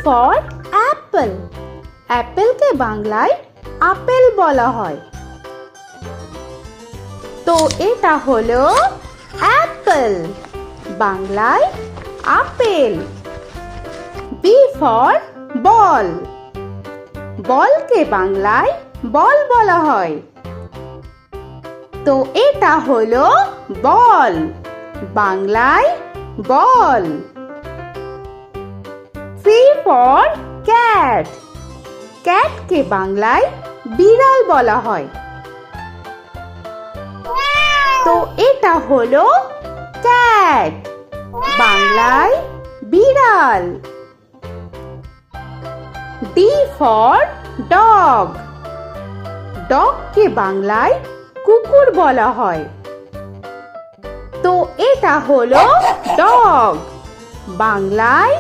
For Apple. অ্যাপেলকে বাংলায় apple বলা হয়। তো এটা হলো অ্যাপল, বাংলায় আপেল। B for ball. বলকে বাংলায় বল বলা হয়। তো এটা হলো বল, বাংলায় বল। C for cat. ক্যাটকে বাংলায় বিড়াল বলা হয়। তো এটা হলো ক্যাট, বাংলায় বিড়াল। D for dog. ডগকে বাংলায় কুকুর বলা হয়। তো এটা হলো ডগ, বাংলায়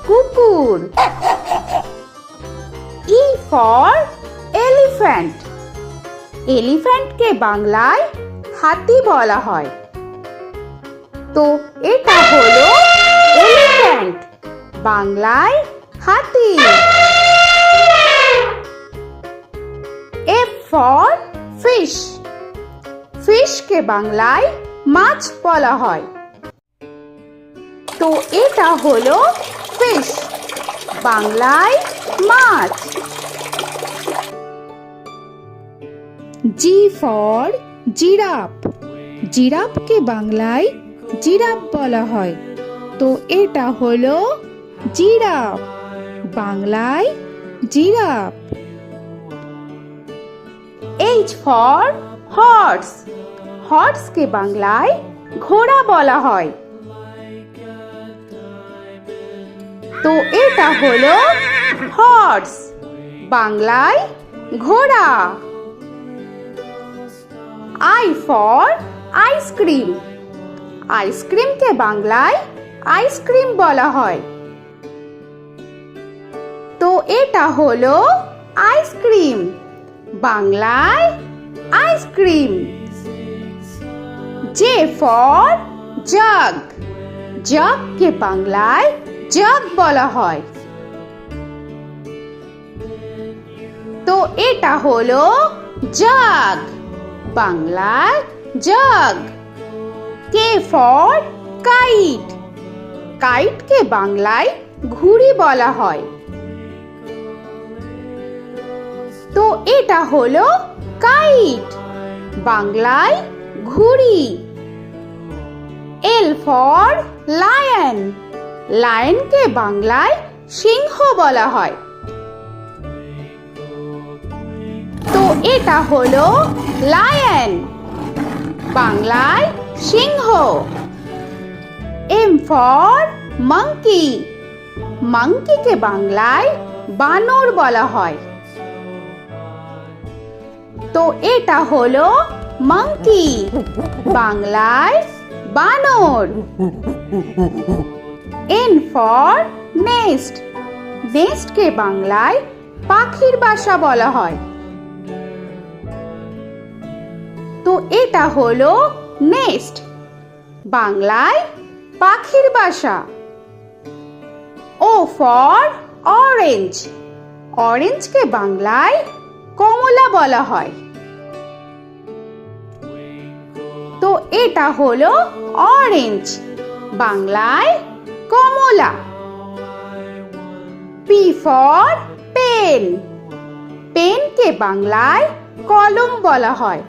কুকুর। E for elephant. এলিফ্যান্টকে বাংলায় হাতি বলা হয়। তো এটা হলো এলিফ্যান্ট, বাংলায় হাতি। F for fish. ফিশকে বাংলায় মাছ বলা হয়। তো এটা হলো ফিশ, বাংলায় মাছ। G for giraffe. জিরাফকে বাংলায় জিরাফ বলা হয়। তো এটা হলো জিরাফ, বাংলায় জিরাফ। H for horse. হর্সকে বাংলায় ঘোড়া বলা হয়। তো এটা হলো হর্স, বাংলায় ঘোড়া। I for ice cream. আইসক্রিমকে বাংলায় আইসক্রিম বলা হয়। তো এটা হলো আইসক্রিম, বাংলায় আইসক্রিম। J for jug. জাগকে বাংলায় জাগ বলা হয়। তো এটা হলো জাগ, বাংলায় জাগ। K for kite. কাইটকে বাংলায় ঘুড়ি বলা হয়। তো এটা হলো কাইট, বাংলায় ঘুড়ি। L for lion. লায়নকে বাংলায় সিংহ বলা হয়। তো এটা হলো লায়ন, বাংলায় সিংহ। M for monkey. মাঙ্কিকে বাংলায় বানর বলা হয়। তো এটা হলো মাঙ্কি, বাংলায় বানর। N for nest. নেস্টকে বাংলায় পাখির বাসা বলা হয়। তো এটা হলো নেস্ট, বাংলায় পাখির বাসা। O for orange. অরেঞ্জকে বাংলায় কমলা বলা হয়। তো এটা হলো অরেঞ্জ, বাংলায় কমলা। P for pen. পেনকে বাংলায় কলম বলা হয়।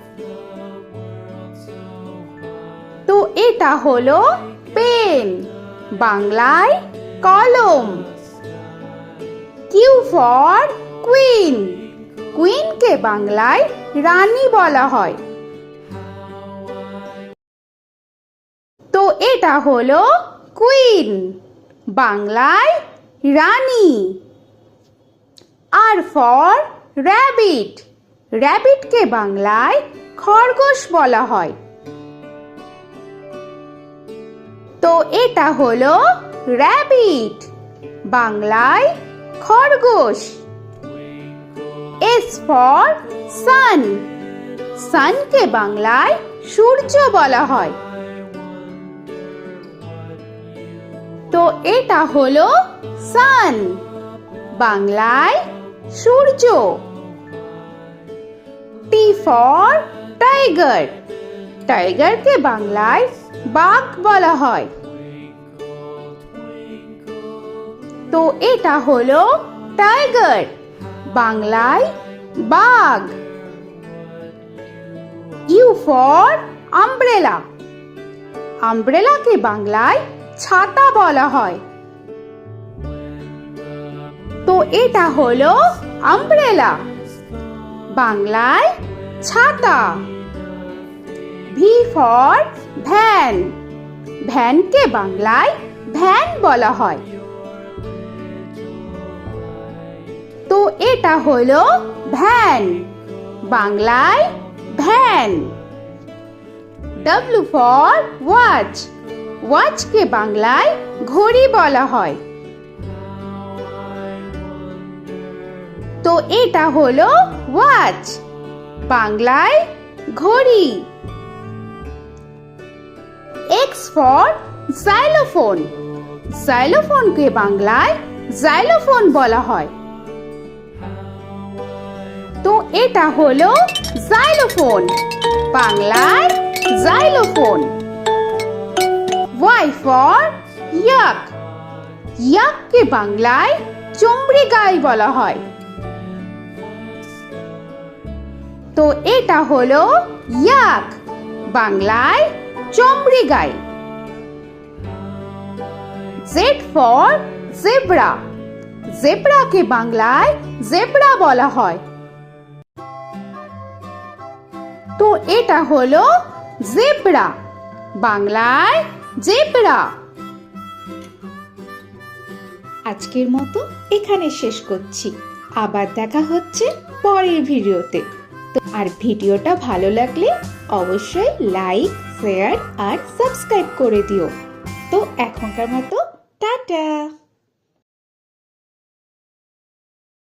তো এটা হলো পেন, বাংলায় কলম। Q for queen. কুইনকে বাংলায় রানী বলা হয়। তো এটা হলো কুইন, বাংলায় রানী। আর ফর র‍্যাবিট। র‍্যাবিটকে বাংলায় খরগোশ বলা হয়। তো এটা হলো র‍্যাবিট, বাংলায় খরগোশ। S for sun. সানকে বাংলায় সূর্য বলা হয়। তো এটা হলো সান, বাংলায় সূর্য। টি ফর টাইগার, টাইগারকে বাংলায় বাঘ বলা হয়। তো এটা হলো টাইগার, বাংলায় বাঘ। ইউ ফর আমব্রেলা, আমব্রেলাকে বাংলায় ছাতা বলা হয়। তো এটা হলো আমব্রেলা, বাংলায় ছাতা। ভি ফর ভ্যান, ভ্যানকে বাংলায় ভ্যান বলা হয়। তো এটা হলো ভ্যান, বাংলায় ভ্যান। ডব্লিউ ফর ওয়াচ, ওয়াচকে বাংলায় ঘড়ি বলা হয়। তো এটা হলো ওয়াচ, বাংলায় ঘড়ি। এক্স ফর জাইলোফোন, জাইলোফোনকে বাংলায় জাইলোফোন বলা হয়। তো এটা হলো জাইলোফোন, বাংলায় জাইলোফোন। ওয়াই ফর ইয়াক, ইয়াককে বাংলায় চমড়ি গাই বলা হয়। তো এটা হলো ইয়াক, বাংলায় চমড়ি গাই। জেড ফর জেব্রা, জেব্রাকে বাংলায় জেব্রা বলা হয়। তো এটা হলো জেব্রা, বাংলায় জেব্রা। আজকের মতো এখানে শেষ করছি, আবার দেখা হচ্ছে পরের ভিডিওতে। তো আর ভিডিওটা ভালো লাগলে অবশ্যই লাইক, শেয়ার আর সাবস্ক্রাইব করে দিও। তো এখনকার মতো টাটা।